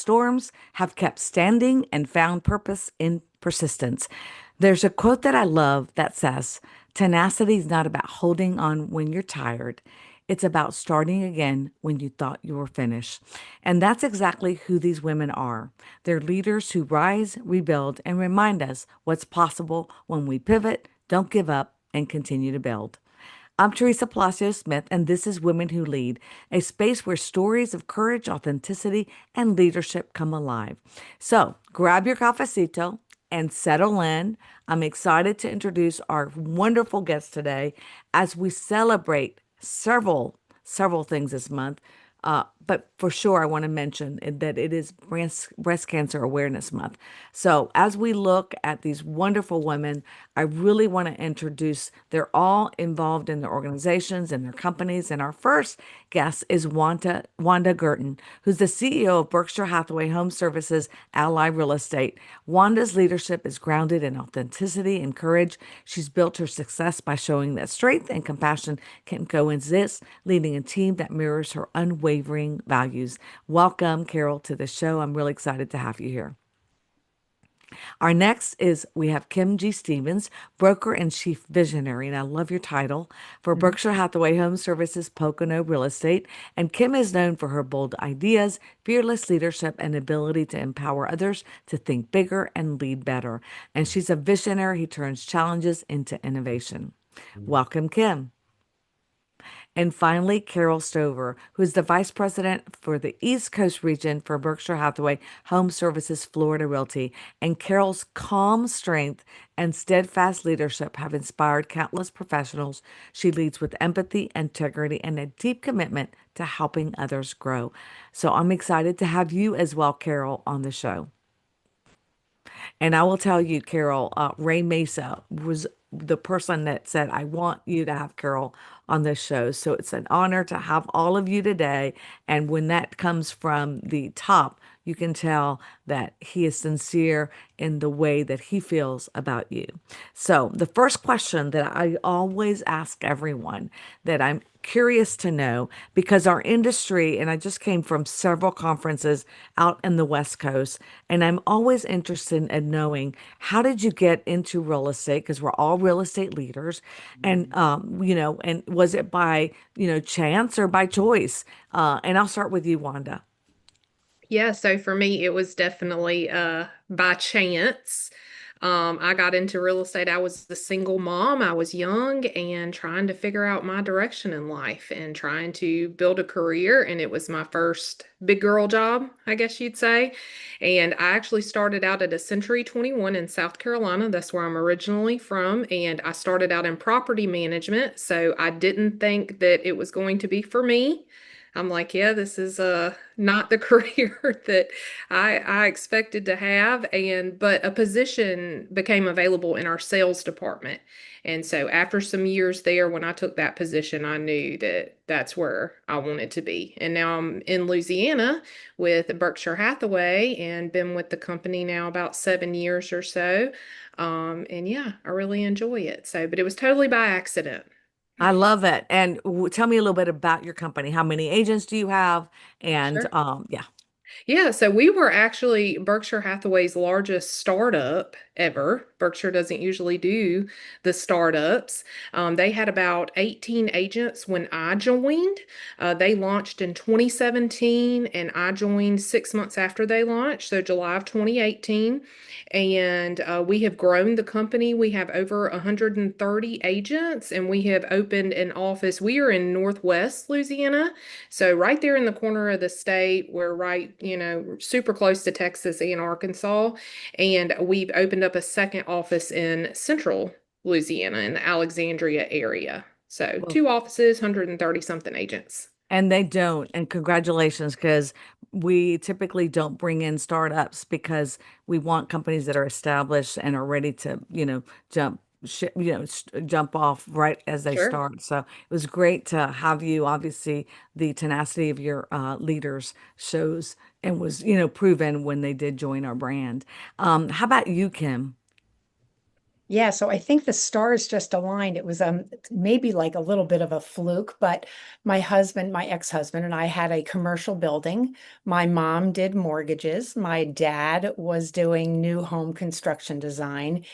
storms have kept standing and found purpose in persistence. There's a quote that I love that says, tenacity is not about holding on when you're tired. It's about starting again when you thought you were finished. And that's exactly who these women are. They're leaders who rise, rebuild, and remind us what's possible when we pivot, don't give up, and continue to build. I'm Teresa Palacios Smith, and this is Women Who Lead, a space where stories of courage, authenticity, and leadership come alive. So grab your cafecito and settle in. I'm excited to introduce our wonderful guest today as we celebrate several things this month. But for sure, I want to mention that it is Breast Cancer Awareness Month. So, as we look at these wonderful women, I really want to introduce, they're all involved in their organizations and their companies. And our first guest is Wanda Gertin, who's the CEO of Berkshire Hathaway Home Services Ally Real Estate. Wanda's leadership is grounded in authenticity and courage. She's built her success by showing that strength and compassion can coexist, leading a team that mirrors her unwavering values. Welcome, Carol, to the show. I'm really excited to have you here. Our next is we have Kim G. Stevens, broker and chief visionary, and I love your title, for Berkshire Hathaway Home Services Pocono Real Estate. And Kim is known for her bold ideas, fearless leadership, and ability to empower others to think bigger and lead better. And she's a visionary who turns challenges into innovation. Welcome, Kim. And finally, Carol Stover, who is the Vice President for the East Coast region for Berkshire Hathaway Home Services Florida Realty. And Carol's calm strength and steadfast leadership have inspired countless professionals. She leads with empathy, integrity, and a deep commitment to helping others grow. So I'm excited to have you as well, Carol, on the show. And I will tell you, Carol, Ray Mesa was the person that said, I want you to have Carol on this show. So it's an honor to have all of you today. And when that comes from the top, you can tell that he is sincere in the way that he feels about you. So the first question that I always ask everyone that I'm curious to know, because our industry, and I just came from several conferences out in the West Coast, and I'm always interested in knowing, how did you get into real estate? Because we're all real estate leaders. And, and was it by, chance or by choice? And I'll start with you, Wanda. Yeah, so for me, it was definitely by chance. I got into real estate. I was a single mom. I was young and trying to figure out my direction in life and trying to build a career. And it was my first big girl job, I guess you'd say. And I actually started out at a Century 21 in South Carolina. That's where I'm originally from. And I started out in property management. So I didn't think that it was going to be for me. I'm like, yeah, this is not the career that I expected to have. But a position became available in our sales department. And so after some years there, when I took that position, I knew that that's where I wanted to be. And now I'm in Louisiana with Berkshire Hathaway and been with the company now about 7 years or so. And yeah, I really enjoy it. So, but it was totally by accident. I love it. And tell me a little bit about your company. How many agents do you have? And Sure. yeah. Yeah, so we were actually Berkshire Hathaway's largest startup ever. Berkshire doesn't usually do the startups. They had about 18 agents when I joined. They launched in 2017, and I joined 6 months after they launched, so July of 2018. And we have grown the company. We have over 130 agents, and we have opened an office. We are in Northwest Louisiana. So right there in the corner of the state, we're right, super close to Texas and Arkansas. And we've opened up a second office in Central Louisiana in the Alexandria area. So Well, two offices, 130 something agents. and they don't. And congratulations, because we typically don't bring in startups because we want companies that are established and are ready to, jump jump off right as they Sure. start. So it was great to have you. Obviously, the tenacity of your leaders shows and was, proven when they did join our brand. How about you, Kim? Yeah, so I think the stars just aligned. It was maybe like a little bit of a fluke, but my husband, my ex-husband and I had a commercial building. My mom did mortgages. My dad was doing new home construction design.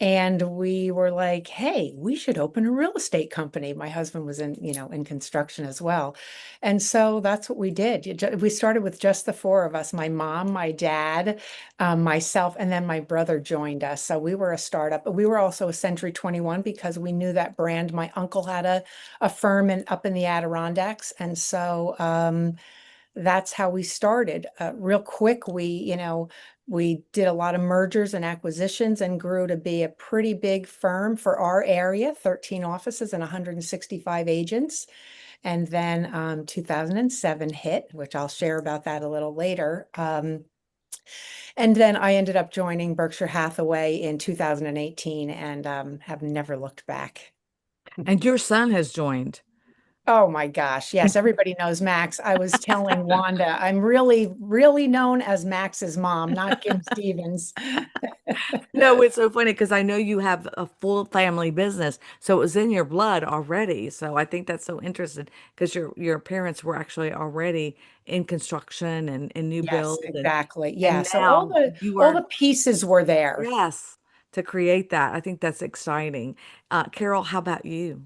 And we were like, hey, we should open a real estate company. My husband was in construction as well. And so that's what we did. We started with just the four of us, my mom, my dad, myself, and then my brother joined us. So we were a startup, but we were also a Century 21 because we knew that brand. My uncle had a firm up in the Adirondacks. And so that's how we started. Real quick, we did a lot of mergers and acquisitions and grew to be a pretty big firm for our area, 13 offices and 165 agents. And then 2007 hit, which I'll share about that a little later. And then I ended up joining Berkshire Hathaway in 2018 and have never looked back. And your son has joined. Oh my gosh. Yes, everybody knows Max. I was telling Wanda, I'm really, really known as Max's mom, not Kim Stevens. No, it's so funny because I know you have a full family business, so it was in your blood already. So I think that's so interesting because your parents were actually already in construction and new Yes, build exactly. Yeah. and So all now the you all are the pieces were there. yes to create that. I think that's exciting. Carol, how about you?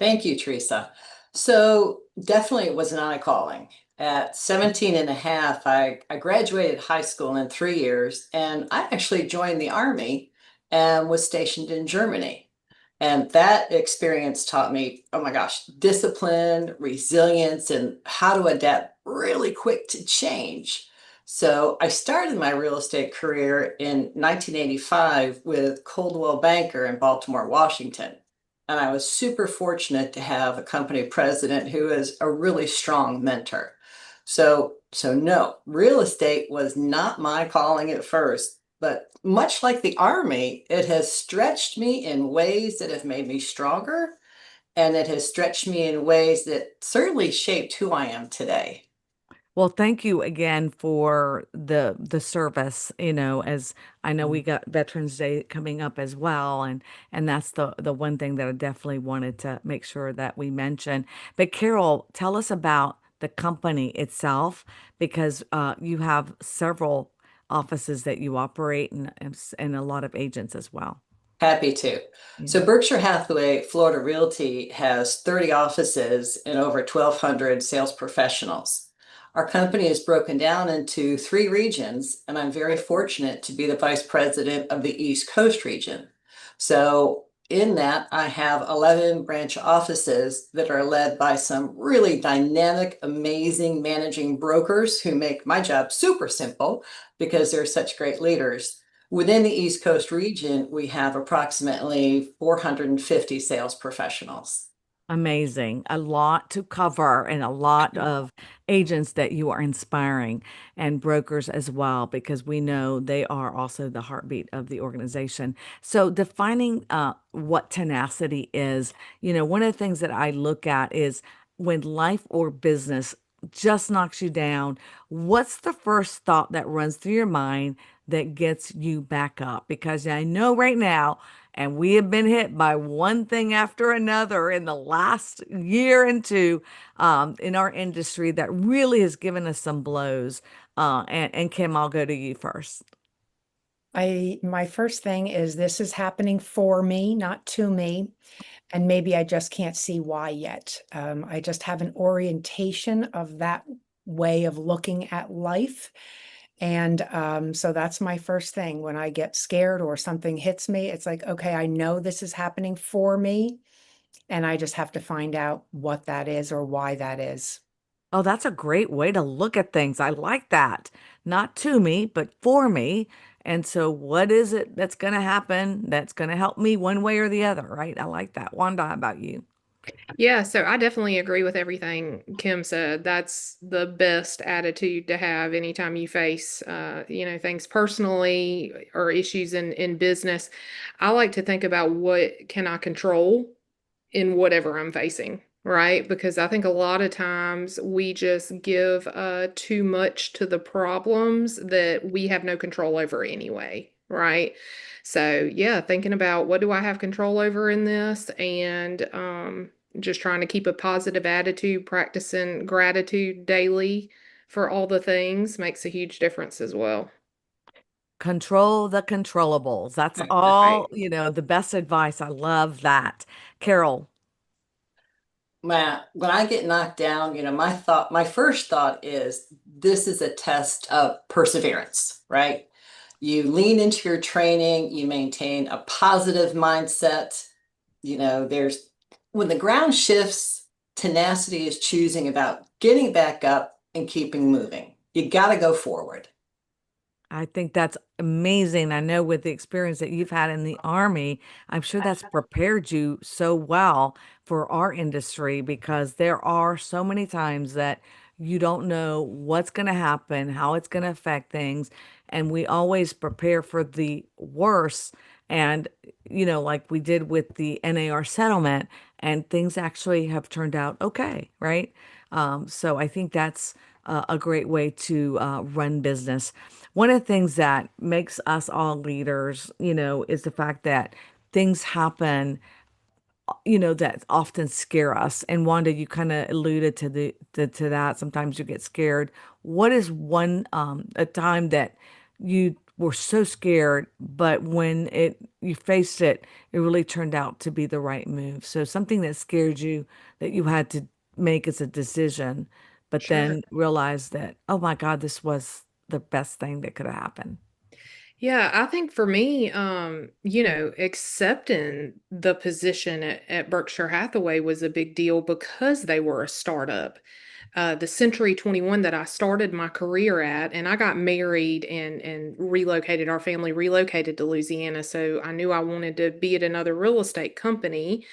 Thank you, Teresa. So definitely it was not a calling. At 17 and a half, I graduated high school in 3 years, and I actually joined the Army and was stationed in Germany. And that experience taught me, oh my gosh, discipline, resilience, and how to adapt really quick to change. So I started my real estate career in 1985 with Coldwell Banker in Baltimore, Washington. And I was super fortunate to have a company president who is a really strong mentor. So no, real estate was not my calling at first, but much like the Army, it has stretched me in ways that have made me stronger, and it has stretched me in ways that certainly shaped who I am today. Well, thank you again for the service, as I know we got Veterans Day coming up as well, and that's the one thing that I definitely wanted to make sure that we mention. But Carol, tell us about the company itself because you have several offices that you operate and a lot of agents as well. Happy to. Yeah. So Berkshire Hathaway Florida Realty has 30 offices and over 1,200 sales professionals. Our company is broken down into three regions, and I'm very fortunate to be the vice president of the East Coast region. So in that, I have 11 branch offices that are led by some really dynamic, amazing managing brokers who make my job super simple because they're such great leaders. Within the East Coast region, we have approximately 450 sales professionals. Amazing. A lot to cover and a lot of agents that you are inspiring and brokers as well, because we know they are also the heartbeat of the organization. So, defining what tenacity is, one of the things that I look at is when life or business just knocks you down, what's the first thought that runs through your mind that gets you back up? Because I know right now, and we have been hit by one thing after another in the last year and two in our industry that really has given us some blows. And Kim, I'll go to you first. My first thing is this is happening for me, not to me. And maybe I just can't see why yet. I just have an orientation of that way of looking at life. And so that's my first thing. When I get scared or something hits me, it's like, okay, I know this is happening for me. And I just have to find out what that is or why that is. Oh, that's a great way to look at things. I like that. Not to me, but for me. And so, what is it that's going to happen that's going to help me one way or the other, right? I like that. Wanda, how about you? Yeah, so I definitely agree with everything Kim said. That's the best attitude to have anytime you face, things personally or issues in business. I like to think about what can I control in whatever I'm facing, right? Because I think a lot of times we just give too much to the problems that we have no control over anyway, right? So, yeah, thinking about what do I have control over in this, and just trying to keep a positive attitude, practicing gratitude daily for all the things makes a huge difference as well. Control the controllables. That's Right. all, the best advice. I love that. Carol, Matt, when I get knocked down, my first thought is this is a test of perseverance, right? You lean into your training, you maintain a positive mindset. There's when the ground shifts, tenacity is choosing about getting back up and keeping moving. You got to go forward. I think that's amazing. I know with the experience that you've had in the Army, I'm sure that's prepared you so well for our industry because there are so many times that you don't know what's going to happen, how it's going to affect things. And we always prepare for the worst. And, like we did with the NAR settlement, and things actually have turned out okay, right? So I think that's a great way to run business. One of the things that makes us all leaders, is the fact that things happen, that often scare us. And Wanda, you kind of alluded to that. Sometimes you get scared. What is one a time that you were so scared, but when you faced it, it really turned out to be the right move. So something that scared you that you had to make as a decision, but Sure. then realized that, oh my God, this was the best thing that could have happened. Yeah, I think for me, accepting the position at Berkshire Hathaway was a big deal because they were a startup. The Century 21 that I started my career at, and I got married and relocated, our family relocated to Louisiana. So I knew I wanted to be at another real estate company.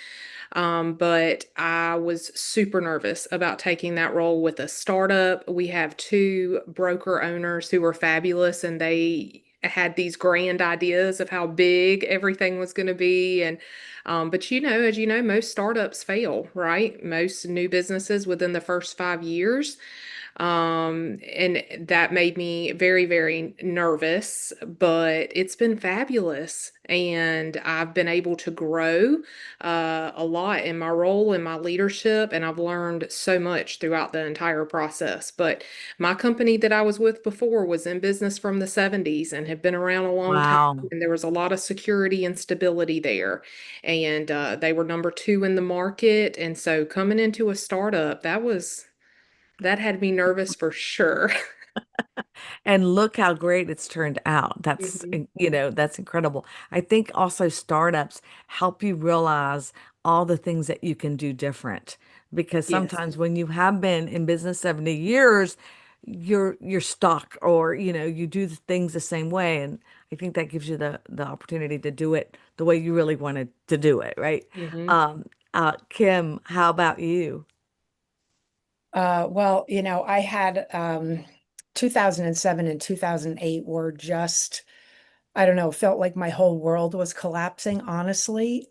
But I was super nervous about taking that role with a startup. We have two broker owners who are fabulous, and they had these grand ideas of how big everything was going to be. And but as you know, most startups fail, right? Most new businesses within the first 5 years. And that made me very, very nervous, but it's been fabulous. And I've been able to grow a lot in my role in my leadership, and I've learned so much throughout the entire process. But my company that I was with before was in business from the 70s and had been around a long time, Wow. and there was a lot of security and stability there. And they were number two in the market. And so coming into a startup, that had me nervous for sure. And look how great it's turned out. Mhm. That's incredible. I think also startups help you realize all the things that you can do different. Because Yes. sometimes when you have been in business 70 years, you're stuck or you do the things the same way. And I think that gives you the opportunity to do it the way you really wanted to do it, right? Hmm. Kim, how about you? Well, I had 2007 and 2008 were just, I don't know, felt like my whole world was collapsing, honestly,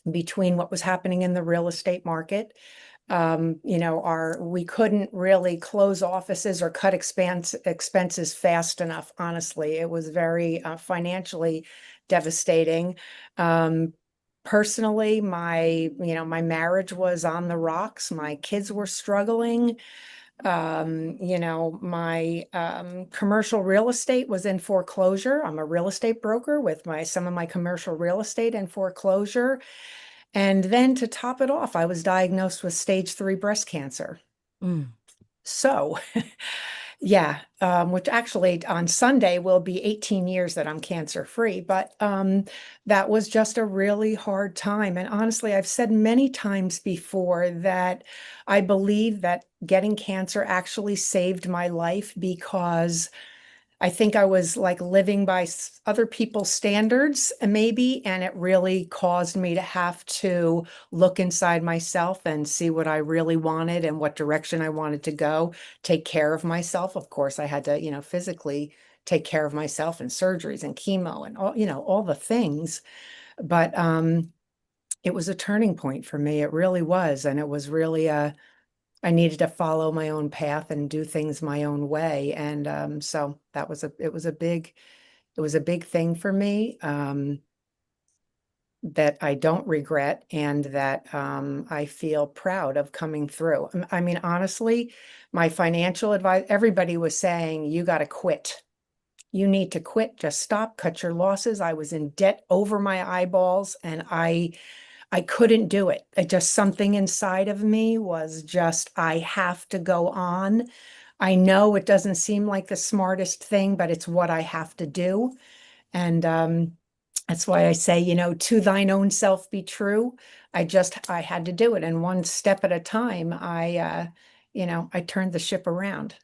between what was happening in the real estate market. We couldn't really close offices or cut expenses fast enough, honestly. It was very financially devastating. Um, Personally, my marriage was on the rocks. My kids were struggling. My commercial real estate was in foreclosure. I'm a real estate broker with some of my commercial real estate in foreclosure. And then to top it off, I was diagnosed with stage 3 breast cancer. Mm. So, yeah, which actually on Sunday will be 18 years that I'm cancer free. But that was just a really hard time. And honestly, I've said many times before that I believe that getting cancer actually saved my life because I think I was like living by other people's standards, maybe, and it really caused me to have to look inside myself and see what I really wanted and what direction I wanted to go, take care of myself. Of course, I had to, physically take care of myself and surgeries and chemo and all the things. But it was a turning point for me. It really was. And it was really I needed to follow my own path and do things my own way. And so it was a big, It was a big thing for me. That I don't regret and that I feel proud of coming through. I mean, honestly, my financial advice, everybody was saying, you got to quit. You need to quit, just stop, cut your losses. I was in debt over my eyeballs and I couldn't do it. It just something inside of me was just, I have to go on. I know it doesn't seem like the smartest thing, but it's what I have to do. And that's why I say, to thine own self be true. I had to do it. And one step at a time, I turned the ship around.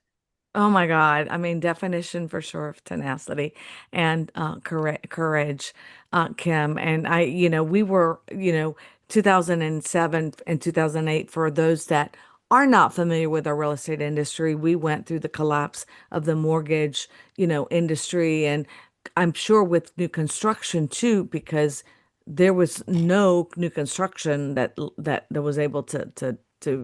Oh my God. I mean, definition for sure of tenacity and courage, Kim. And we were, 2007 and 2008, for those that are not familiar with our real estate industry, we went through the collapse of the mortgage, industry. And I'm sure with new construction too, because there was no new construction that was able to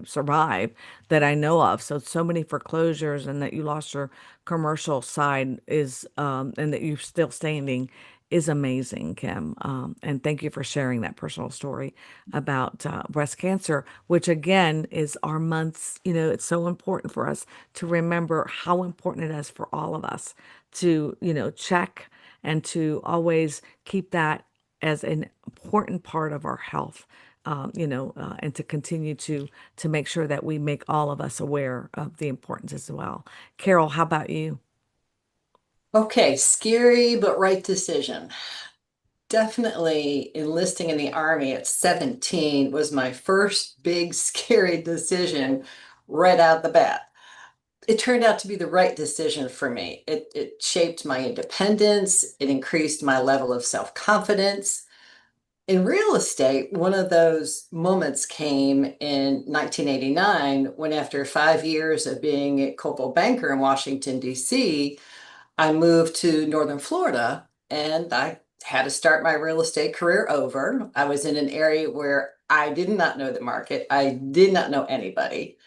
survive that I know of. So many foreclosures, and that you lost your commercial side is and that you're still standing is amazing, Kim. And thank you for sharing that personal story about breast cancer, which again is our months. It's so important for us to remember how important it is for all of us to, check and to always keep that as an important part of our health. And to continue to make sure that we make all of us aware of the importance as well. Carol, how about you? Okay, scary but right decision. Definitely enlisting in the Army at 17 was my first big scary decision right out the bat. It turned out to be the right decision for me. It shaped my independence, it increased my level of self-confidence. In real estate, one of those moments came in 1989 when, after 5 years of being a Coldwell banker in Washington, D.C., I moved to Northern Florida and I had to start my real estate career over. I was in an area where I did not know the market, I did not know anybody.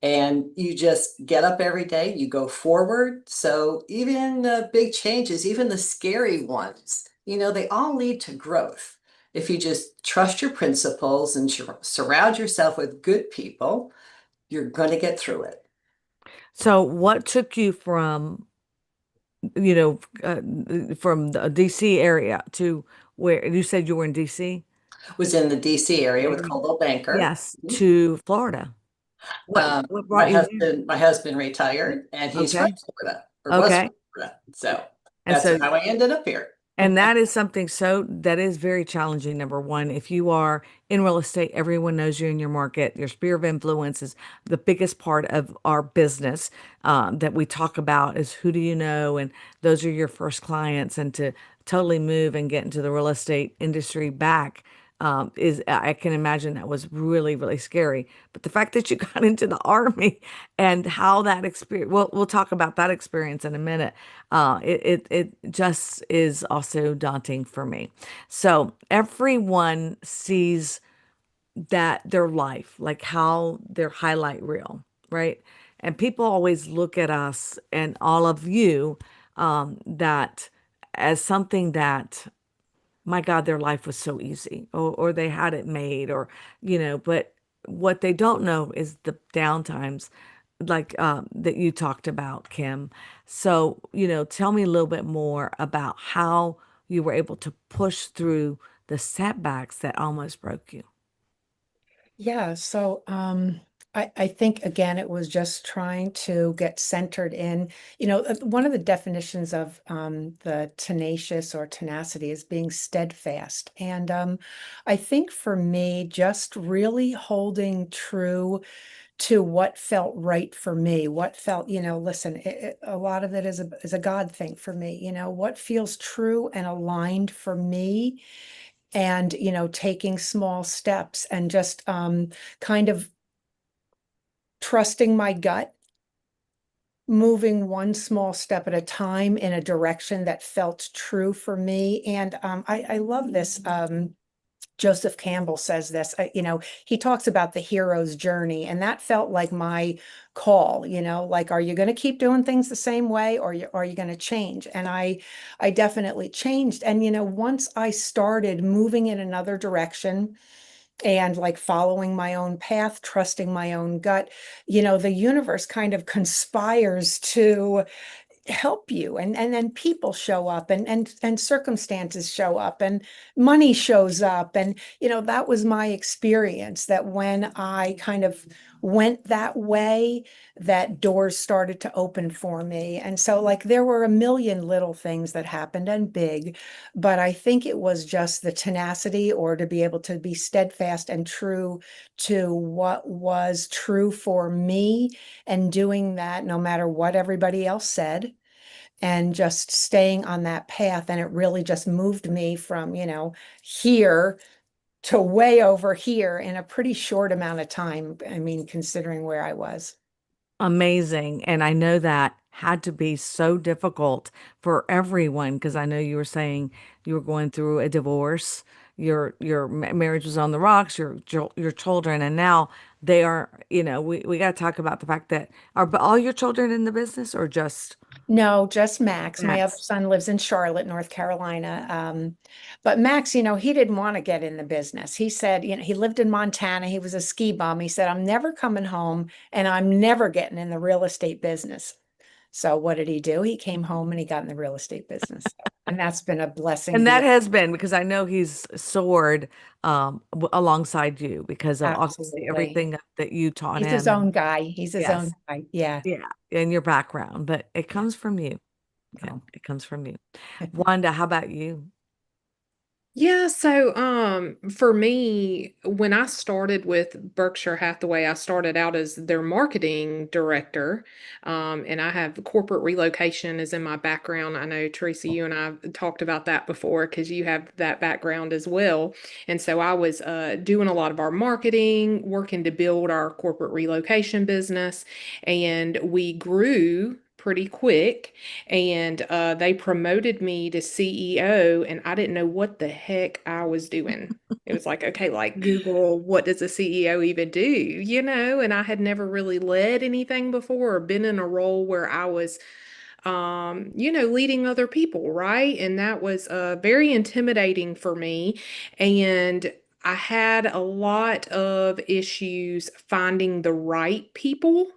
And you just get up every day, you go forward. So even the big changes, even the scary ones, they all lead to growth. If you just trust your principles and surround yourself with good people, you're going to get through it. So, what took you from the DC area to where you said you were in DC? Was in the DC area with Area. Coldwell Banker. Yes, to Florida. What My brought you there? husband retired and he's from Okay. Florida or was from Okay. Florida. So And that's so how I ended up here. And that is something that is very challenging. Number one, if you are in real estate, everyone knows you in your market. Your sphere of influence is the biggest part of our business that we talk about is who do you know? And those are your first clients. And to totally move and get into the real estate industry back is, I can imagine that was really, really scary. But the fact that you got into the army and how that experience, we'll talk about that experience in a minute. It just is also daunting for me. So everyone sees that their life, like how their highlight reel, right? And people always look at us and all of you that as something that, my God, their life was so easy, or they had it made, or, but what they don't know is the downtimes, like that you talked about, Kim. So, tell me a little bit more about how you were able to push through the setbacks that almost broke you. Yeah, so I think again it was just trying to get centered in, one of the definitions of the tenacious or tenacity is being steadfast. And I think for me, just really holding true to what felt right for me, what felt, listen, a lot of it is a God thing for me, what feels true and aligned for me and taking small steps and just kind of trusting my gut, moving one small step at a time in a direction that felt true for me. And I love this Joseph Campbell says this, he talks about the hero's journey, and that felt like my call, like, are you going to keep doing things the same way, or are you going to change? And I definitely changed. And, once I started moving in another direction and like following my own path, trusting my own gut, the universe kind of conspires to help you, and then people show up, and circumstances show up, and money shows up. And that was my experience, that when I kind of went that way, that doors started to open for me. And so, like, there were a million little things that happened, and big, but I think it was just the tenacity, or to be able to be steadfast and true to what was true for me, and doing that no matter what everybody else said, and just staying on that path. And it really just moved me from, here to way over here in a pretty short amount of time. I mean, considering where I was. Amazing. And I know that had to be so difficult for everyone, because I know you were saying you were going through a divorce, your marriage was on the rocks, your children, and now they are, we got to talk about the fact that are all your children in the business, or just No, just Max. My other Max? son lives in Charlotte, North Carolina. But Max, he didn't want to get in the business. He said, he lived in Montana. He was a ski bum. He said, I'm never coming home, and I'm never getting in the real estate business. So what did he do? He came home and he got in the real estate business. And that's been a blessing And that beyond. has been, because I know he's soared alongside you because of obviously Absolutely. everything that you taught He's his him. And own guy. He's his own yes, guy. Yeah. yeah, and your background, but it Yeah. comes from you. No. It comes from you. Wanda, how about you? Yeah, so for me, when I started with Berkshire Hathaway, I started out as their marketing director. And I have corporate relocation is in my background. I know Teresa, you and I have talked about that before because you have that background as well. And so I was doing a lot of our marketing, working to build our corporate relocation business, and we grew pretty quick, and they promoted me to CEO, and I didn't know what the heck I was doing. It was like, okay, like Google, what does a CEO even do? And I had never really led anything before or been in a role where I was, leading other people, right? And that was very intimidating for me. And I had a lot of issues finding the right people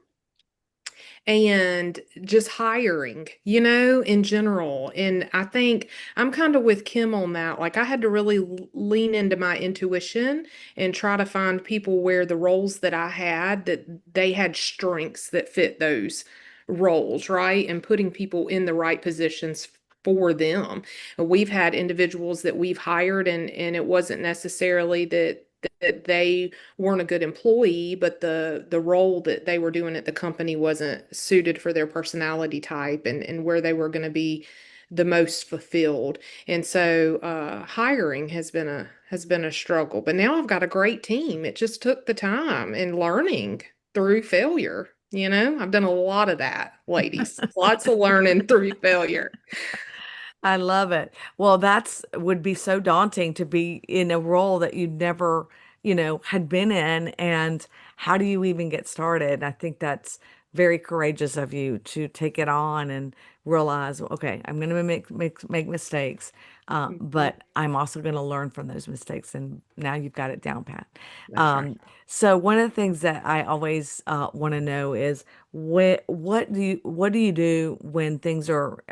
and just hiring, in general. And I think I'm kind of with Kim on that. Like, I had to really lean into my intuition and try to find people where the roles that I had, that they had strengths that fit those roles, right? And putting people in the right positions for them. We've had individuals that we've hired, and it wasn't necessarily that they weren't a good employee, but the role that they were doing at the company wasn't suited for their personality type, and where they were going to be the most fulfilled. And so hiring has been a struggle. But now I've got a great team. It just took the time and learning through failure. I've done a lot of that, ladies. Lots of learning through failure. I love it. Well, that's would be so daunting to be in a role that you never, had been in. And how do you even get started? I think that's very courageous of you to take it on and realize, okay, I'm going to make mistakes, Mhm. but I'm also going to learn from those mistakes. And now you've got it down pat. That's right. So one of the things that I always want to know is what do you do when things are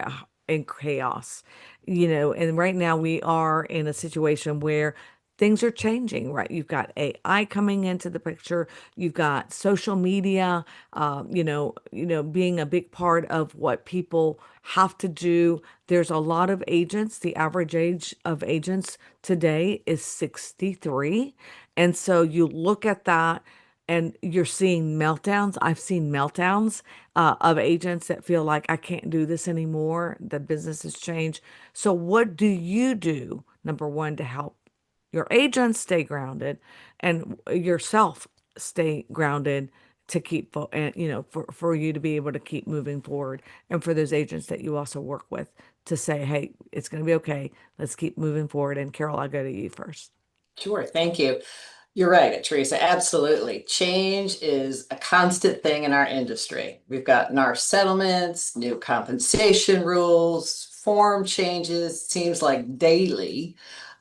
in chaos? And right now we are in a situation where things are changing, right? You've got AI coming into the picture. You've got social media, being a big part of what people have to do. There's a lot of agents. The average age of agents today is 63. And so you look at that and you're seeing meltdowns. I've seen meltdowns of agents that feel like I can't do this anymore. The business has changed. So, what do you do, number one, to help your agents stay grounded and yourself stay grounded to keep, and for you to be able to keep moving forward, and for those agents that you also work with to say, hey, it's going to be okay. Let's keep moving forward. And Carol, I'll go to you first. Sure, thank you. You're right, Teresa. Absolutely. Change is a constant thing in our industry. We've got NAR settlements, new compensation rules, form changes, seems like daily.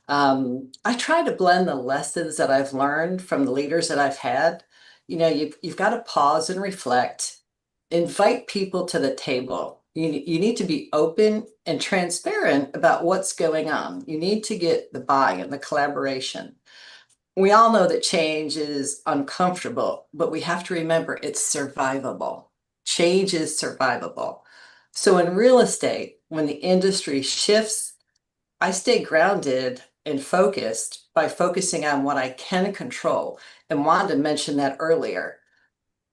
I try to blend the lessons that I've learned from the leaders that I've had. You've got to pause and reflect, invite people to the table. You need to be open and transparent about what's going on. You need to get the buy-in, the collaboration. We all know that change is uncomfortable, but we have to remember it's survivable. Change is survivable. So in real estate, when the industry shifts, I stay grounded and focused by focusing on what I can control. And Wanda mentioned that earlier.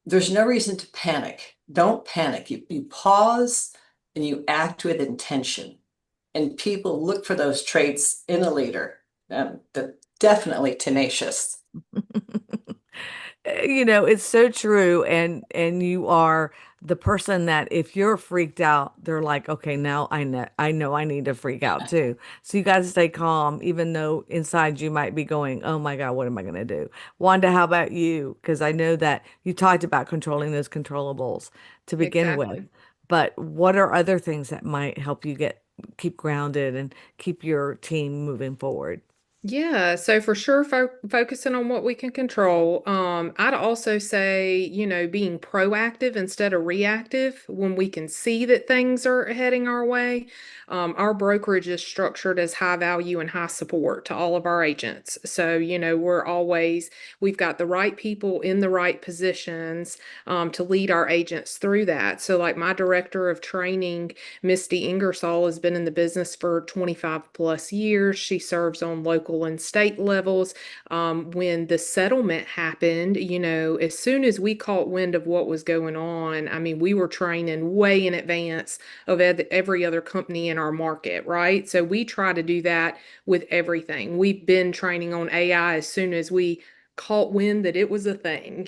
There's no reason to panic. Don't panic. You pause and you act with intention. And people look for those traits in a leader. They're definitely tenacious. It's so true, and you are the person that if you're freaked out, they're like, okay, now I know I need to freak out too. So you got to stay calm, even though inside you might be going, oh my God, what am I going to do? Wanda, how about you? Because I know that you talked about controlling those controllables to begin with, Exactly. but what are other things that might help you keep grounded and keep your team moving forward? Yeah, so for sure, focusing on what we can control. I'd also say, being proactive instead of reactive when we can see that things are heading our way. Our brokerage is structured as high value and high support to all of our agents. So, we've got the right people in the right positions to lead our agents through that. So, like my director of training, Misty Ingersoll, has been in the business for 25 plus years. She serves on local and state levels. When the settlement happened, as soon as we caught wind of what was going on, I mean, we were training way in advance of every other company in our market, right? So we try to do that with everything. We've been training on AI as soon as we caught wind that it was a thing,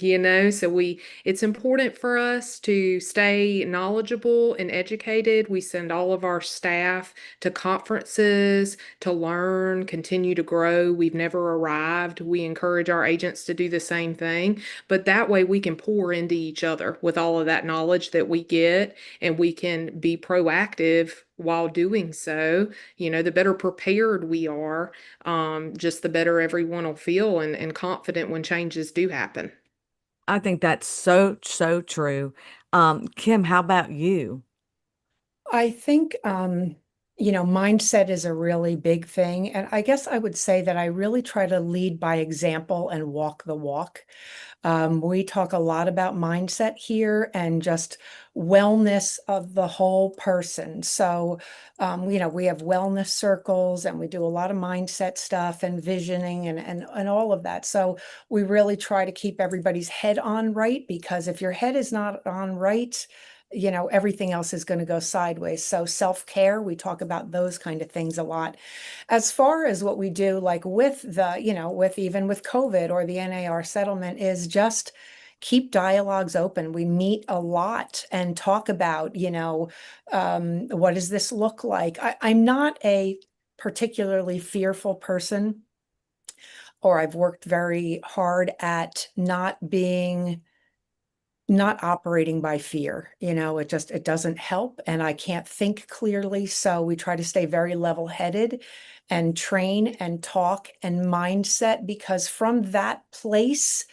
so it's important for us to stay knowledgeable and educated. We send all of our staff to conferences to learn, continue to grow. We've never arrived. We encourage our agents to do the same thing, but that way we can pour into each other with all of that knowledge that we get, and we can be proactive while doing so. The better prepared we are, just the better everyone will feel and confident when changes do happen. I think that's so, so true. Kim, how about you? I think, mindset is a really big thing. And I guess I would say that I really try to lead by example and walk the walk. We talk a lot about mindset here and just wellness of the whole person. So, we have wellness circles and we do a lot of mindset stuff and visioning and all of that. So we really try to keep everybody's head on right, because if your head is not on right, everything else is going to go sideways. So self-care, we talk about those kind of things a lot. As far as what we do, like with with COVID or the NAR settlement, is just keep dialogues open. We meet a lot and talk about, what does this look like? I'm not a particularly fearful person, or I've worked very hard at not operating by fear. It doesn't help, and I can't think clearly. So we try to stay very level-headed and train and talk and mindset, because from that place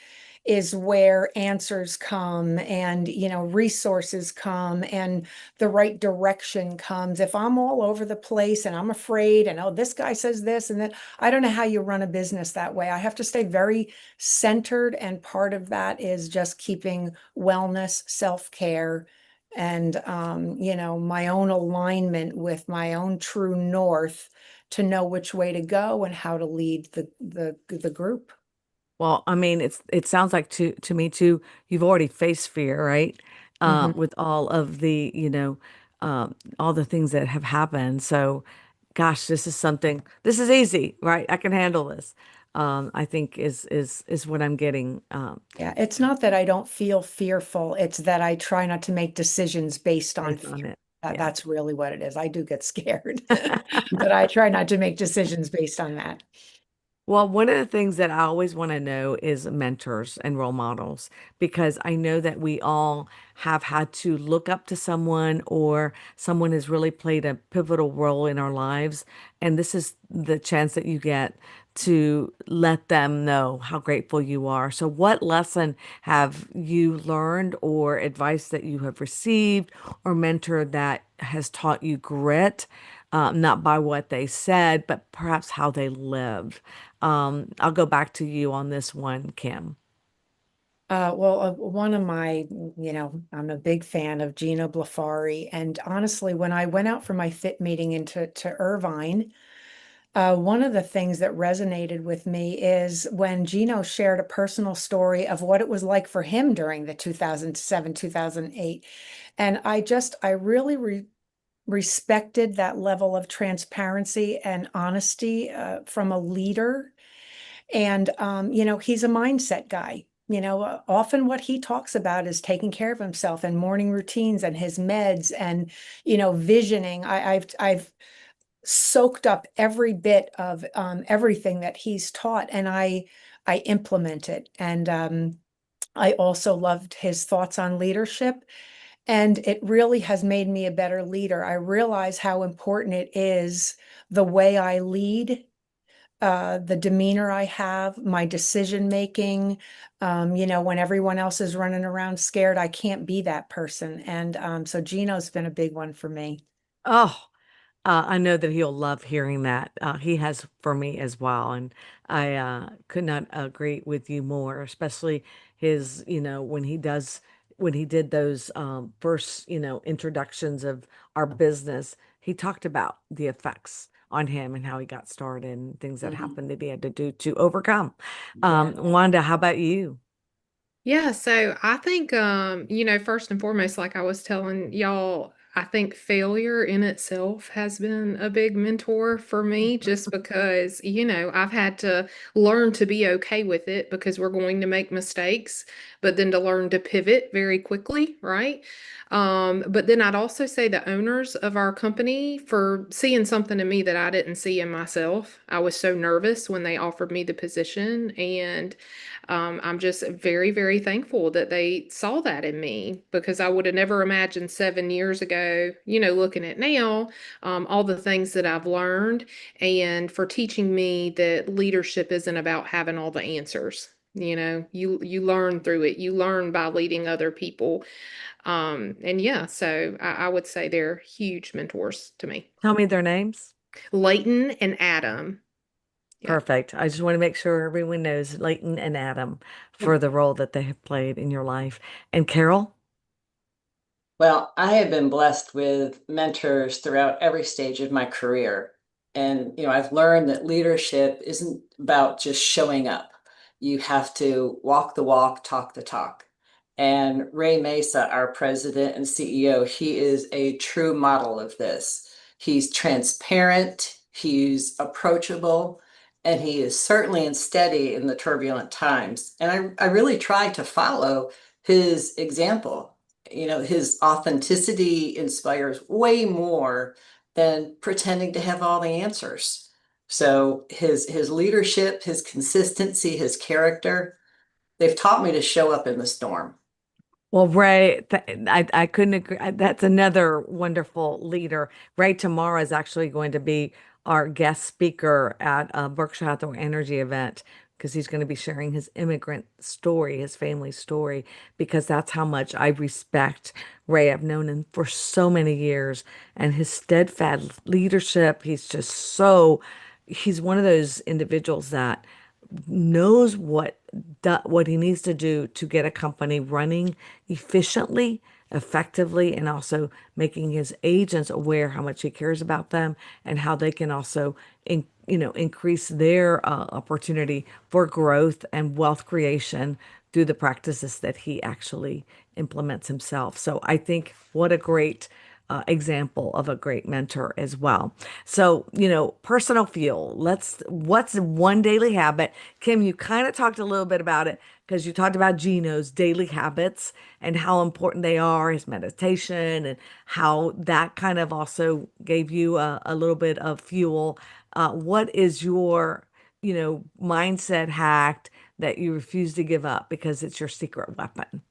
is where answers come and, resources come and the right direction comes. If I'm all over the place and I'm afraid and, oh, this guy says this and then, I don't know how you run a business that way. I have to stay very centered. And part of that is just keeping wellness, self-care, and, my own alignment with my own true north to know which way to go and how to lead the group. Well, I mean, it sounds like to me too, you've already faced fear, right? Mhm. With all of the, all the things that have happened. So, gosh, this is easy, right? I can handle this. I think is what I'm getting Yeah, it's not that I don't feel fearful, it's that I try not to make decisions based on based fear. on it. Yeah. That's really what it is. I do get scared, but I try not to make decisions based on that. Well, one of the things that I always want to know is mentors and role models because I know that we all have had to look up to someone or someone has really played a pivotal role in our lives. And this is the chance that you get to let them know how grateful you are. So, what lesson have you learned or advice that you have received or mentor that has taught you grit? Not by what they said, but perhaps how they lived. I'll go back to you on this one, Kim. One of my, I'm a big fan of Gino Blafari. And honestly, when I went out for my fit meeting to Irvine, one of the things that resonated with me is when Gino shared a personal story of what it was like for him during the 2007, 2008. And I really respected that level of transparency and honesty from a leader. And, he's a mindset guy. Often what he talks about is taking care of himself and morning routines and his meds and, visioning. I've soaked up every bit of everything that he's taught, and I implement it. And I also loved his thoughts on leadership, and it really has made me a better leader. I realize how important it is the way I lead, the demeanor I have, my decision making. When everyone else is running around scared, I can't be that person. And so Gino's been a big one for me. Oh, I know that he'll love hearing that. He has for me as well, and I could not agree with you more, especially his, when he did those first, introductions of our business, he talked about the effects on him and how he got started and things that Mhm. happened that he had to do to overcome. Yeah. Wanda, how about you? Yeah, so I think first and foremost, like I was telling y'all, I think failure in itself has been a big mentor for me just because, I've had to learn to be okay with it because we're going to make mistakes, but then to learn to pivot very quickly, right? But then I'd also say the owners of our company for seeing something in me that I didn't see in myself. I was so nervous when they offered me the position, and I'm just very, very thankful that they saw that in me because I would have never imagined 7 years ago, looking at now, all the things that I've learned and for teaching me that leadership isn't about having all the answers. You learn through it. You learn by leading other people. And yeah, so I would say they're huge mentors to me. Tell me their names. Leighton and Adam. Yeah. Perfect. I just want to make sure everyone knows Leighton and Adam for the role that they have played in your life. And Carol? Well, I have been blessed with mentors throughout every stage of my career. And, I've learned that leadership isn't about just showing up. You have to walk the walk, talk the talk. And Ray Mesa, our president and CEO, he is a true model of this. He's transparent, he's approachable, and he is certainly and steady in the turbulent times. And I really try to follow his example. His authenticity inspires way more than pretending to have all the answers. So his leadership, his consistency, his character, they've taught me to show up in the storm. Well, Ray, I couldn't agree. That's another wonderful leader. Ray tomorrow is actually going to be our guest speaker at a Berkshire Hathaway Energy event because he's going to be sharing his immigrant story, his family story, because that's how much I respect Ray. I've known him for so many years and his steadfast leadership. He's one of those individuals that knows what he needs to do to get a company running efficiently, effectively, and also making his agents aware how much he cares about them and how they can also increase their opportunity for growth and wealth creation through the practices that he actually implements himself. So I think what a great example of a great mentor as well. So, personal fuel. What's one daily habit? Kim, you kind of talked a little bit about it because you talked about Gino's daily habits and how important they are, his meditation, and how that kind of also gave you a little bit of fuel. What is your mindset hacked that you refuse to give up because it's your secret weapon?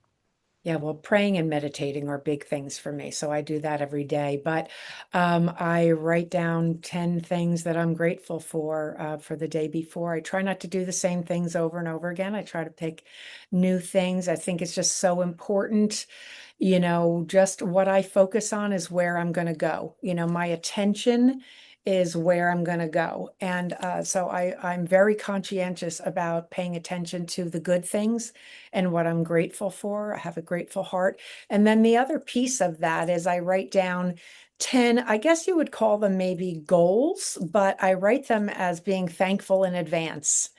Yeah, well, praying and meditating are big things for me. So I do that every day. But I write down 10 things that I'm grateful for the day before. I try not to do the same things over and over again. I try to pick new things. I think it's just so important. Just what I focus on is where I'm going to go. My attention is where I'm going to go. And so I'm very conscientious about paying attention to the good things and what I'm grateful for. I have a grateful heart. And then the other piece of that is I write down 10, I guess you would call them maybe goals, but I write them as being thankful in advance.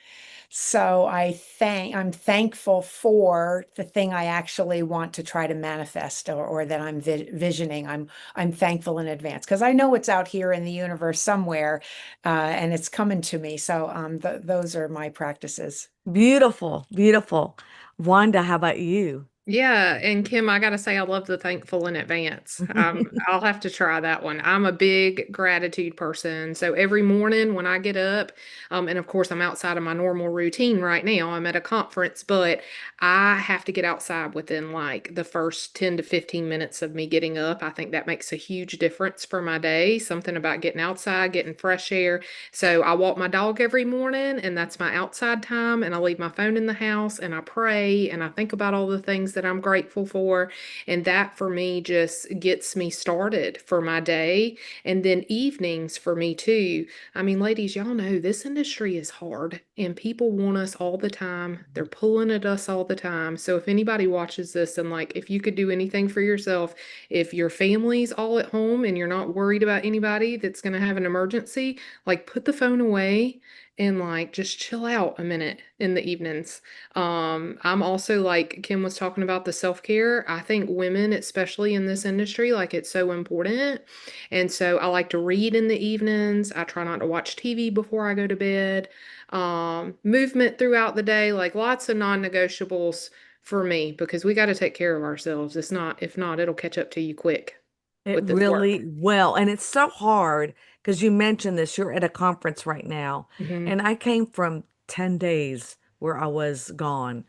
So I'm thankful for the thing I actually want to try to manifest or that I'm visioning. I'm thankful in advance because I know it's out here in the universe somewhere, and it's coming to me. So those are my practices. Beautiful, beautiful. Wanda, how about you? Yeah, and Kim, I gotta say, I love the thankful in advance. I'll have to try that one. I'm a big gratitude person. So every morning when I get up, and of course, I'm outside of my normal routine right now. I'm at a conference, but I have to get outside within like the first 10 to 15 minutes of me getting up. I think that makes a huge difference for my day. Something about getting outside, getting fresh air. So I walk my dog every morning, and that's my outside time. And I leave my phone in the house, and I pray, and I think about all the things that I'm grateful for. And that for me just gets me started for my day. And then evenings for me too. I mean, ladies, y'all know this industry is hard and people want us all the time. They're pulling at us all the time. So if anybody watches this and like, if you could do anything for yourself, if your family's all at home and you're not worried about anybody that's going to have an emergency, like put the phone away and like just chill out a minute in the evenings. I'm also like Kim was talking about the self-care. I think women, especially in this industry, like it's so important. And so I like to read in the evenings. I try not to watch TV before I go to bed. Movement throughout the day, like lots of non-negotiables for me because we got to take care of ourselves. It's not, if not, it'll catch up to you quick It with this work. really will. And it's so hard because you mentioned this. You're at a conference right now. Hmm. And I came from 10 days where I was gone.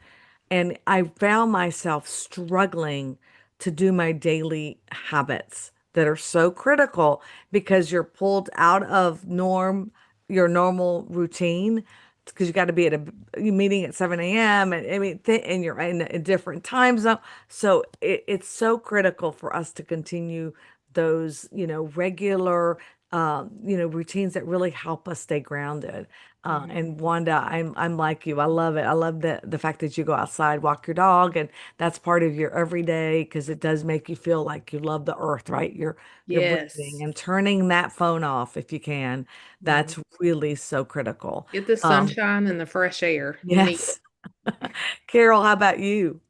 And I found myself struggling to do my daily habits that are so critical because you're pulled out of your normal routine because you got to be at a meeting at 7 a.m. and I mean, and you're in a different time zone. So it's so critical for us to continue those, regular, routines that really help us stay grounded. Hmm. And Wanda, I'm like you. I love it. I love the fact that you go outside, walk your dog, and that's part of your everyday because it does make you feel like you love the earth, right? You're breathing Yes. and turning that phone off if you can. Mhm. That's really so critical. Get the Um, sunshine and the fresh air. You need it. yes. Carol, how about you?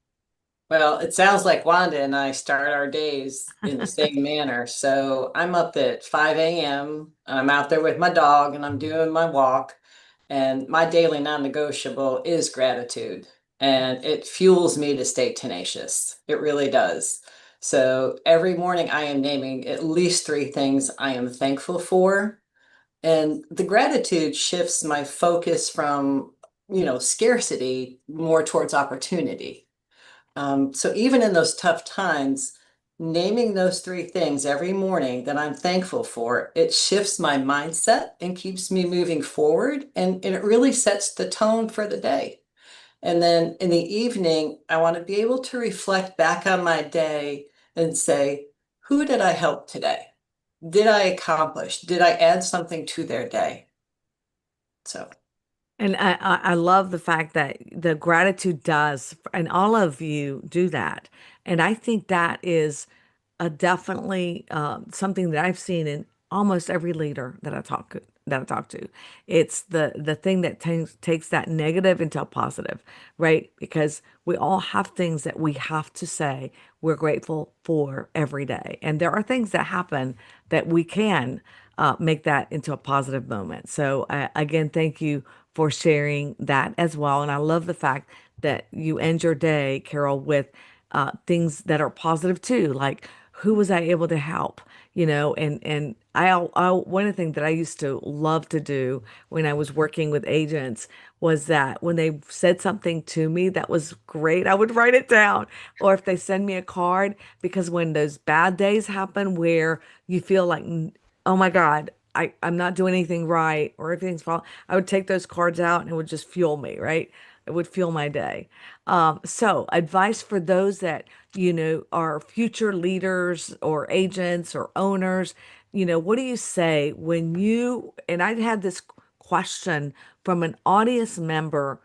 Well, it sounds like Wanda and I start our days in the same manner. So I'm up at 5 a.m. I'm out there with my dog and I'm doing my walk. And my daily non-negotiable is gratitude. And it fuels me to stay tenacious. It really does. So every morning I am naming at least three things I am thankful for. And the gratitude shifts my focus from, scarcity more towards opportunity. So even in those tough times, naming those three things every morning that I'm thankful for, it shifts my mindset and keeps me moving forward. And it really sets the tone for the day. And then in the evening, I want to be able to reflect back on my day and say, who did I help today? Did I accomplish? Did I add something to their day? So. And I love the fact that the gratitude does, and all of you do that. And I think that is definitely something that I've seen in almost every leader that I talk to. It's the thing that takes that negative into a positive, right? Because we all have things that we have to say we're grateful for every day, and there are things that happen that we can make that into a positive moment. So again, thank you for sharing that as well. And I love the fact that you end your day, Carol, with things that are positive too, like who was I able to help? and one of the things that I used to love to do when I was working with agents was that when they said something to me that was great, I would write it down. Or if they send me a card, because when those bad days happen where you feel like, oh my God, I'm not doing anything right or everything's falling, I would take those cards out and it would just fuel me, right? It would fuel my day. So advice for those that, are future leaders or agents or owners, what do you say when and I had this question from an audience member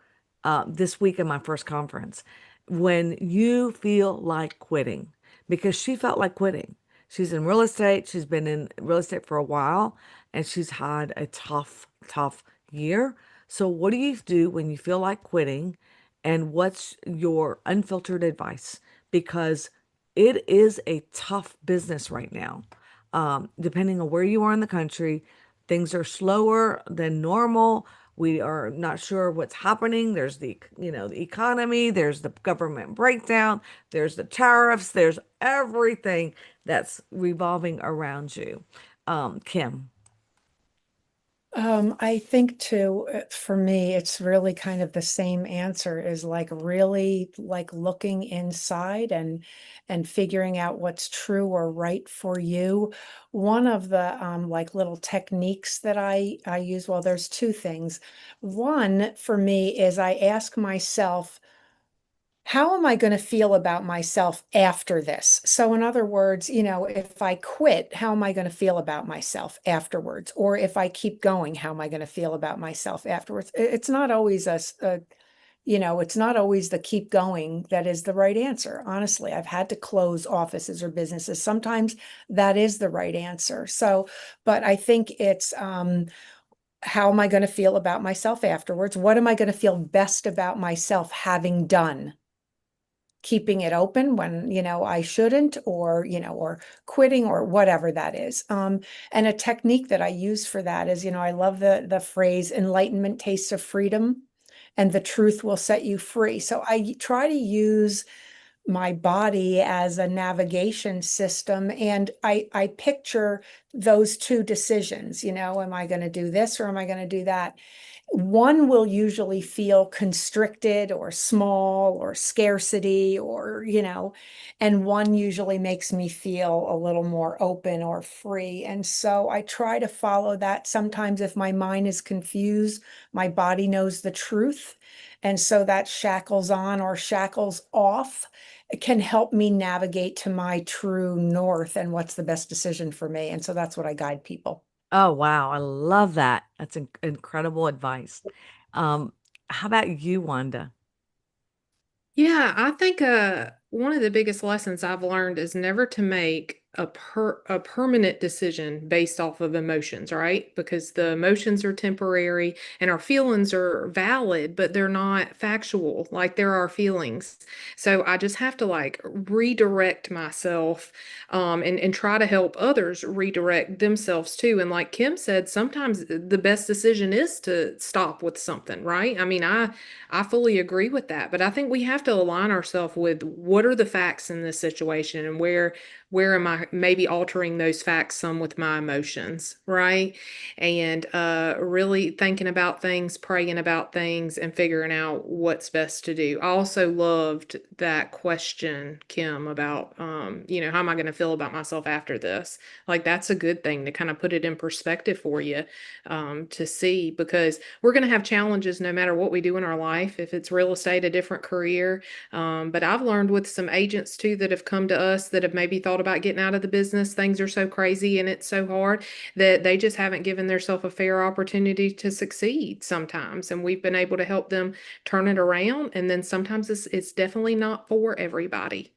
this week in my first conference, when you feel like quitting, because she felt like quitting. She's in real estate. She's been in real estate for a while and she's had a tough, tough year. So, what do you do when you feel like quitting? And what's your unfiltered advice? Because it is a tough business right now. Depending on where you are in the country, things are slower than normal. We are not sure what's happening. There's the economy, there's the government breakdown, there's the tariffs, there's everything that's revolving around you. Kim. I think too, for me, it's really kind of the same answer is like really like looking inside and figuring out what's true or right for you. One of the like little techniques that I use, well, there's two things. One for me is I ask myself, how am I going to feel about myself after this? So, in other words, if I quit, how am I going to feel about myself afterwards? Or if I keep going, how am I going to feel about myself afterwards? It's not always it's not always the keep going that is the right answer. Honestly, I've had to close offices or businesses. Sometimes that is the right answer. So, but I think it's, how am I going to feel about myself afterwards? What am I going to feel best about myself having done? Keeping it open when, I shouldn't, or quitting or whatever that is. And a technique that I use for that is, I love the phrase enlightenment tastes of freedom and the truth will set you free. So I try to use my body as a navigation system. And I picture those two decisions, am I going to do this or am I going to do that? One will usually feel constricted or small or scarcity or, and one usually makes me feel a little more open or free. And so I try to follow that. Sometimes if my mind is confused, my body knows the truth. And so that shackles on or shackles off. It can help me navigate to my true north and what's the best decision for me. And so that's what I guide people. Oh, wow. I love that. That's incredible advice. Um, how about you, Wanda? Yeah, I think one of the biggest lessons I've learned is never to make a permanent decision based off of emotions, right? Because the emotions are temporary and our feelings are valid, but they're not factual. Like there are feelings. So I just have to like redirect myself and try to help others redirect themselves too. And like Kim said, sometimes the best decision is to stop with something, right? I mean, I fully agree with that, but I think we have to align ourselves with what are the facts in this situation and where am I maybe altering those facts some with my emotions, right? And really thinking about things, praying about things, and figuring out what's best to do. I also loved that question, Kim, about how am I going to feel about myself after this? Like that's a good thing to kind of put it in perspective for you to see because we're going to have challenges no matter what we do in our life. If it's real estate, a different career. But I've learned with some agents too that have come to us that have maybe thought about getting out of the business. Things are so crazy and it's so hard that they just haven't given themselves a fair opportunity to succeed sometimes. And we've been able to help them turn it around. And then sometimes it's definitely not for everybody.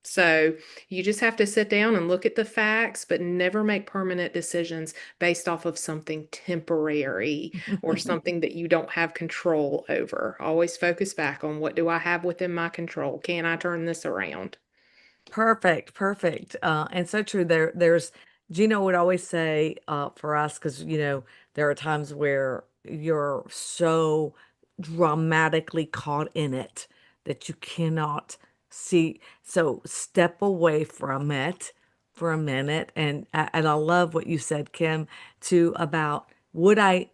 So you just have to sit down and look at the facts, but never make permanent decisions based off of something temporary or something that you don't have control over. Always focus back on what do I have within my control? Can I turn this around? Perfect, perfect. And so true. There's Gino would always say for us, because there are times where you're so dramatically caught in it that you cannot see. So step away from it, for a minute, and I love what you said, Kim, too, about would I,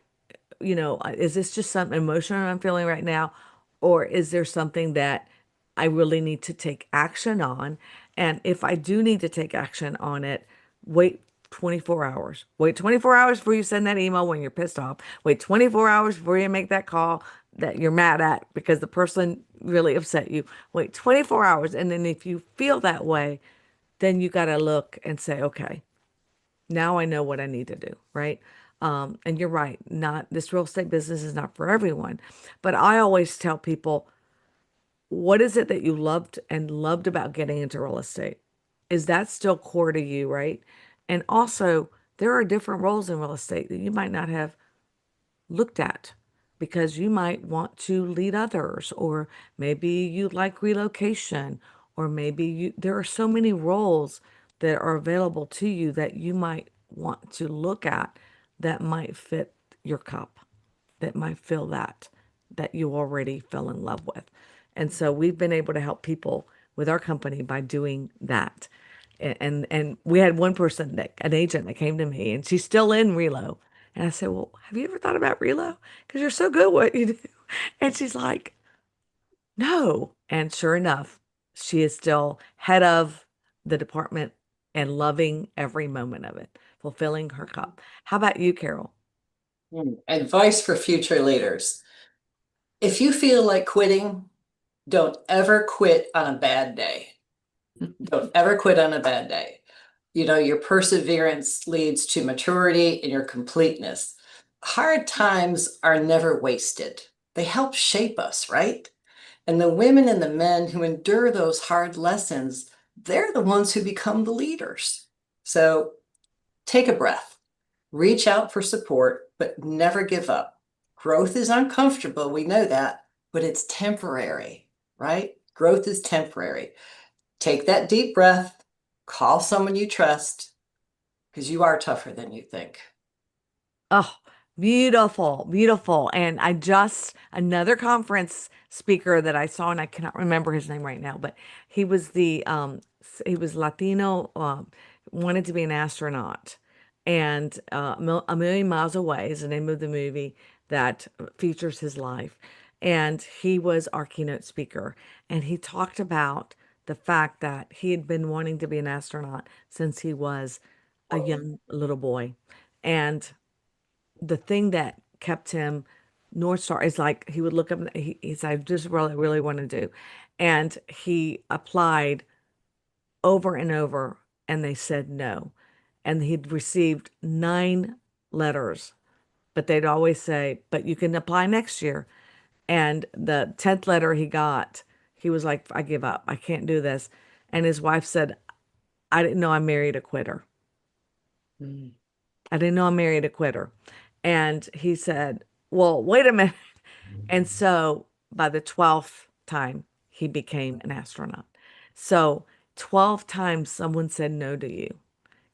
is this just some emotion I'm feeling right now, or is there something that I really need to take action on? And if I do need to take action on it, wait 24 hours. Wait 24 hours before you send that email when you're pissed off. Wait 24 hours before you make that call that you're mad at because the person really upset you. Wait 24 hours. And then if you feel that way, then you got to look and say, okay, now I know what I need to do, right? And you're right, not this real estate business is not for everyone. But I always tell people, what is it that you loved about getting into real estate? Is that still core to you, right? And also, there are different roles in real estate that you might not have looked at because you might want to lead others, or maybe you like relocation, or maybe there are so many roles that are available to you that you might want to look at that might fit your cup, that might fill that you already fell in love with. And so we've been able to help people with our company by doing that. And we had one person, an agent that came to me, and she's still in Relo. And I said, well, have you ever thought about Relo? Because you're so good at what you do. And she's like, no. And sure enough, she is still head of the department and loving every moment of it, fulfilling her cup. How about you, Carol? Advice for future leaders. If you feel like quitting, don't ever quit on a bad day. Don't ever quit on a bad day. Your perseverance leads to maturity and your completeness. Hard times are never wasted. They help shape us, right? And the women and the men who endure those hard lessons, they're the ones who become the leaders. So take a breath, reach out for support, but never give up. Growth is uncomfortable, we know that, but it's temporary, right? Growth is temporary. Take that deep breath, call someone you trust, because you are tougher than you think. Oh, beautiful, beautiful. And another conference speaker that I saw, and I cannot remember his name right now, but he was Latino, wanted to be an astronaut. And A Million Miles Away is the name of the movie that features his life. And he was our keynote speaker. And he talked about the fact that he had been wanting to be an astronaut since he was a young little boy. And the thing that kept him North Star is like he would look up and he said, I just really, really want to do. And he applied over and over, and they said no. And he'd received 9 letters, but they'd always say, but you can apply next year. And the 10th letter he got, he was like, I give up. I can't do this. And his wife said, I didn't know I married a quitter. Mm. I didn't know I married a quitter. And he said, well, wait a minute. And so by the 12th time, he became an astronaut. So 12 times someone said no to you.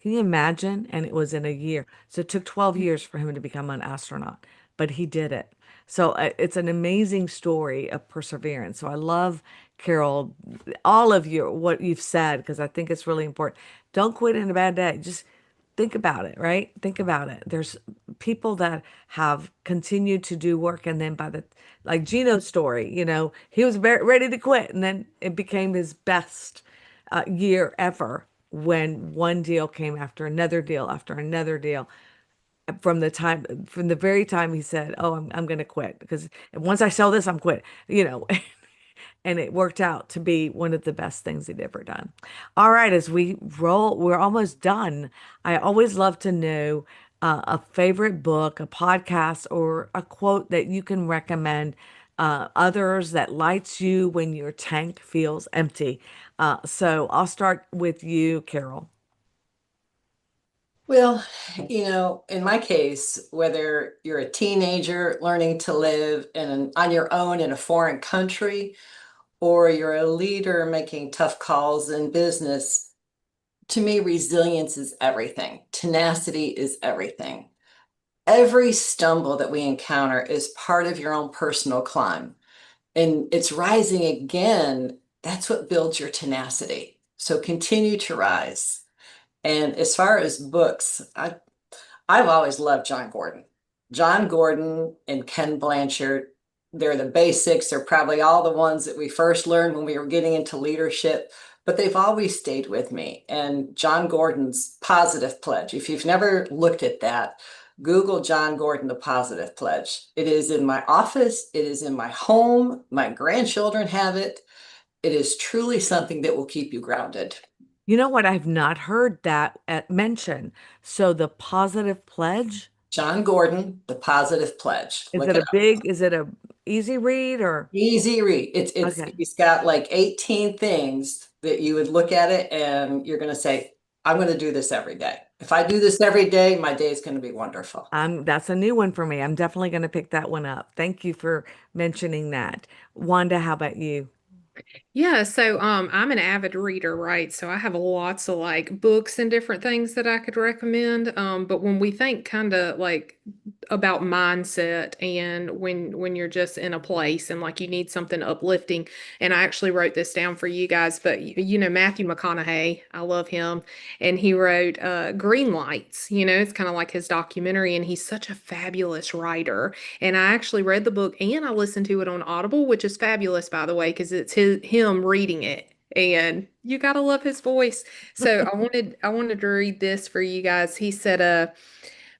Can you imagine? And it was in a year. So it took 12 years for him to become an astronaut, but he did it. So it's an amazing story of perseverance. So I love, Carol, all of you, what you've said, because I think it's really important. Don't quit in a bad day. Just think about it, right? Think about it. There's people that have continued to do work, and then like Gino's story, he was very ready to quit, and then it became his best year ever when one deal came after another deal after another deal. From the very time he said, "Oh, I'm going to quit because once I sell this, I'm quit," and it worked out to be one of the best things he'd ever done. All right, as we roll, we're almost done. I always love to know a favorite book, a podcast, or a quote that you can recommend others that lights you when your tank feels empty. So I'll start with you, Carol. Well, in my case, whether you're a teenager learning to live on your own in a foreign country, or you're a leader making tough calls in business, to me, resilience is everything. Tenacity is everything. Every stumble that we encounter is part of your own personal climb. And it's rising again. That's what builds your tenacity. So continue to rise. And as far as books, I've always loved John Gordon. John Gordon and Ken Blanchard, they're the basics. They're probably all the ones that we first learned when we were getting into leadership, but they've always stayed with me. And John Gordon's Positive Pledge, if you've never looked at that, Google John Gordon, the Positive Pledge. It is in my office. It is in my home. My grandchildren have it. It is truly something that will keep you grounded. You know what? I've not heard that mentioned. So the positive pledge, John Gordon, the Positive Pledge. is Look it it a up. big, is it a easy read or? Easy read. It's Okay. he's got like 18 things that you would look at it and you're going to say, I'm going to do this every day. If I do this every day, my day is going to be wonderful. That's a new one for me. I'm definitely going to pick that one up. Thank you for mentioning that. Wanda, how about you? Yeah, so I'm an avid reader, right? So I have lots of like books and different things that I could recommend. But when we think kind of like about mindset and when you're just in a place and like you need something uplifting, and I actually wrote this down for you guys, but you know Matthew McConaughey, I love him, and he wrote Green Lights. You know, it's kind of like his documentary, and he's such a fabulous writer. And I actually read the book and I listened to it on Audible, which is fabulous, by the way, because it's him reading it. And you gotta love his voice. So I wanted to read this for you guys. He said,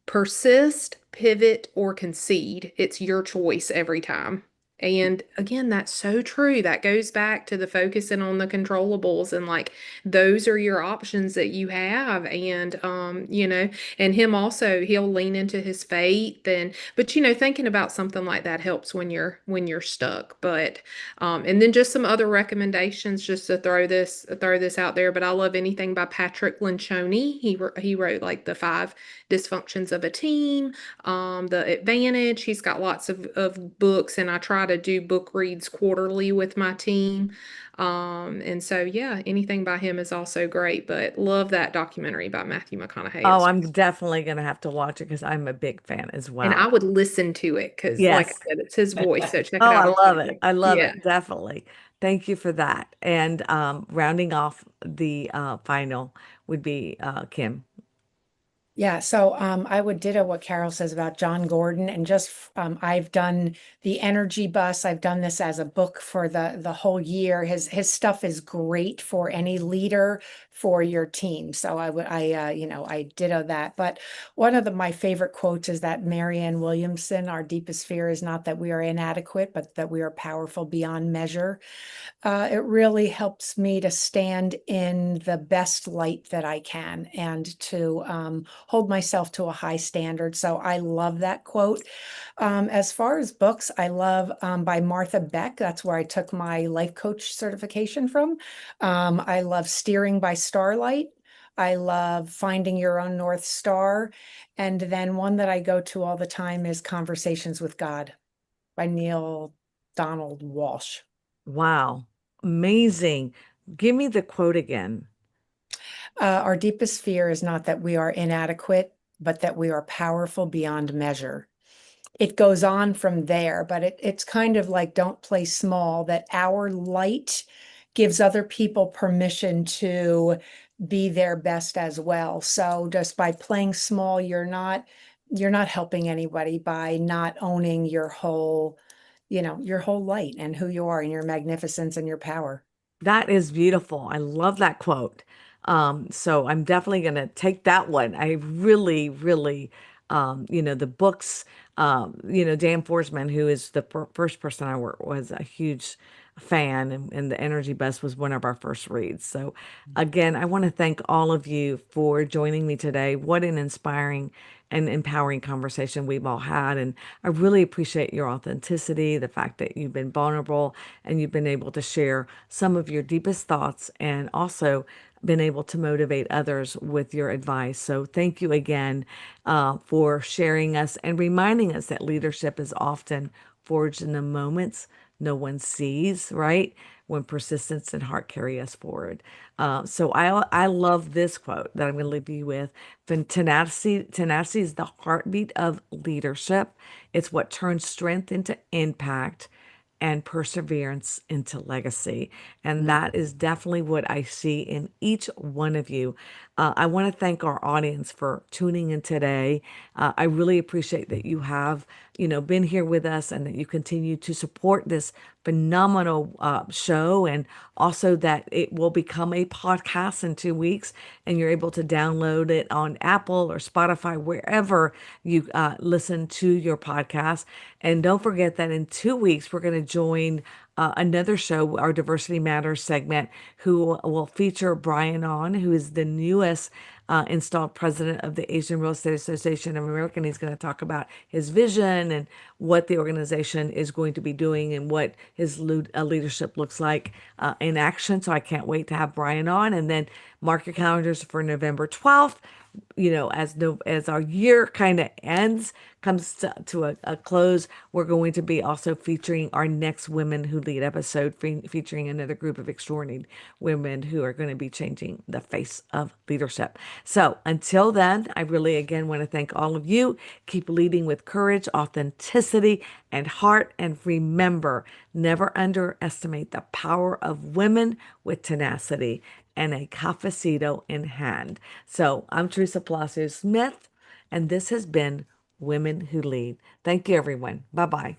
persist, pivot, or concede. It's your choice every time. And again, that's so true. That goes back to the focusing on the controllables and like those are your options that you have. And you know, and him also, he'll lean into his faith and but you know, thinking about something like that helps when you're stuck. But and then just some other recommendations just to throw this out there. But I love anything by Patrick Lencioni. He wrote like the five dysfunctions of a team, the advantage. He's got lots of books, and I try to do book reads quarterly with my team. And so yeah, anything by him is also great, but love that documentary by Matthew McConaughey. Oh, I'm definitely going to have to watch it because I'm a big fan as And I well. would listen to it because like I Yes. said, it's his voice. So check it Oh, I out on love it. Audible. I love Yeah. it. Definitely. Thank you for that. And rounding off the final would be Kim. Yeah, so I would ditto what Carol says about John Gordon, and just I've done the Energy Bus. I've done this as a book for the whole year. His stuff is great for any leader for your team. So I ditto that. But one of my favorite quotes is that Marianne Williamson, "Our deepest fear is not that we are inadequate, but that we are powerful beyond measure." It really helps me to stand in the best light that I can and to hold myself to a high standard. So I love that quote. As far as books, I love by Martha Beck. That's where I took my life coach certification from. I love Steering by Starlight. I love Finding Your Own North Star. And then one that I go to all the time is Conversations with God by Neil Donald Walsh. Wow. Amazing. Give me the quote again. Our deepest fear is not that we are inadequate, but that we are powerful beyond measure. It goes on from there, but it's kind of like don't play small, that our light gives other people permission to be their best as well. So just by playing small, you're not helping anybody by not owning your whole light and who you are and your magnificence and your power. That is beautiful. I love that quote. So I'm definitely going to take that one. I really, really, the books, Dan Forsman, who is the first person I worked, was a huge fan, and the Energy Bus was one of our first reads. So again, I want to thank all of you for joining me today. What an inspiring and empowering conversation we've all had. And I really appreciate your authenticity, the fact that you've been vulnerable and you've been able to share some of your deepest thoughts and also been able to motivate others with your advice. So thank you again for sharing us and reminding us that leadership is often forged in the moments no one sees, right? When persistence and heart carry us forward. So I love this quote that I'm going to leave you with. Tenacity is the heartbeat of leadership. It's what turns strength into impact and perseverance into legacy. And that is definitely what I see in each one of you. I want to thank our audience for tuning in today. I really appreciate that you have, been here with us and that you continue to support this phenomenal show, and also that it will become a podcast in 2 weeks, and you're able to download it on Apple or Spotify, wherever you listen to your podcast. And don't forget that in 2 weeks, we're going to join another show, our Diversity Matters segment, who will feature Brian On, who is the newest installed president of the Asian Real Estate Association of America. And he's going to talk about his vision and what the organization is going to be doing and what his leadership looks like in action. So I can't wait to have Brian on. And then mark your calendars for November 12th. As our year kind of comes to a close, we're going to be also featuring our next Women Who Lead episode, featuring another group of extraordinary women who are going to be changing the face of leadership. So until then, I really again want to thank all of you. Keep leading with courage, authenticity, and heart. And remember, never underestimate the power of women with tenacity and a cafecito in hand. So I'm Teresa Palacios Smith, and this has been Women Who Lead. Thank you, everyone. Bye-bye.